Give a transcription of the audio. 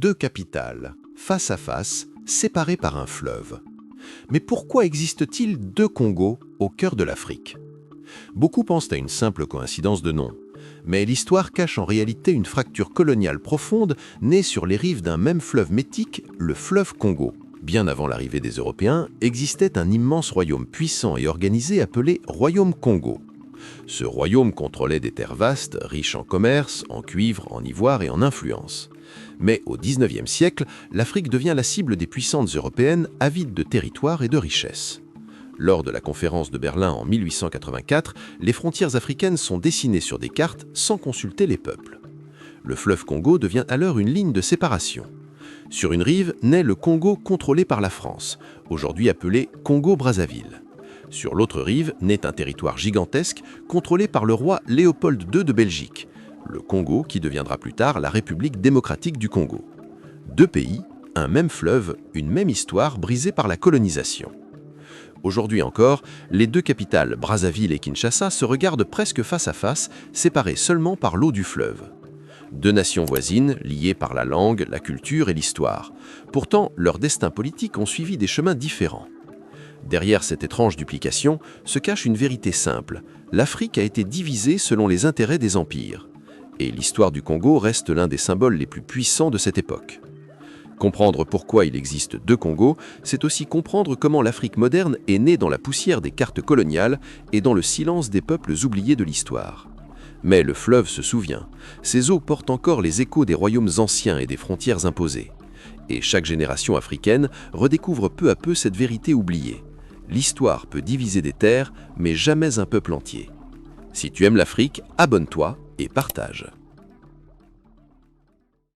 deux capitales, face à face, séparées par un fleuve. Mais pourquoi existe-t-il deux Congos au cœur de l'Afrique? Beaucoup pensent à une simple coïncidence de nom. Mais l'histoire cache en réalité une fracture coloniale profonde née sur les rives d'un même fleuve mythique, le fleuve Congo. Bien avant l'arrivée des Européens, existait un immense royaume puissant et organisé appelé Royaume Congo. Ce royaume contrôlait des terres vastes, riches en commerce, en cuivre, en ivoire et en influence. Mais au XIXe siècle, l'Afrique devient la cible des puissances européennes avides de territoire et de richesses. Lors de la conférence de Berlin en 1884, les frontières africaines sont dessinées sur des cartes sans consulter les peuples. Le fleuve Congo devient alors une ligne de séparation. Sur une rive naît le Congo contrôlé par la France, aujourd'hui appelé Congo-Brazzaville. Sur l'autre rive naît un territoire gigantesque contrôlé par le roi Léopold II de Belgique, le Congo qui deviendra plus tard la République démocratique du Congo. Deux pays, un même fleuve, une même histoire brisée par la colonisation. Aujourd'hui encore, les deux capitales, Brazzaville et Kinshasa, se regardent presque face à face, séparées seulement par l'eau du fleuve. Deux nations voisines, liées par la langue, la culture et l'histoire. Pourtant, leurs destins politiques ont suivi des chemins différents. Derrière cette étrange duplication se cache une vérité simple. L'Afrique a été divisée selon les intérêts des empires. Et l'histoire du Congo reste l'un des symboles les plus puissants de cette époque. Comprendre pourquoi il existe deux Congos, c'est aussi comprendre comment l'Afrique moderne est née dans la poussière des cartes coloniales et dans le silence des peuples oubliés de l'histoire. Mais le fleuve se souvient. Ses eaux portent encore les échos des royaumes anciens et des frontières imposées. Et chaque génération africaine redécouvre peu à peu cette vérité oubliée. L'histoire peut diviser des terres, mais jamais un peuple entier. Si tu aimes l'Afrique, abonne-toi et partage.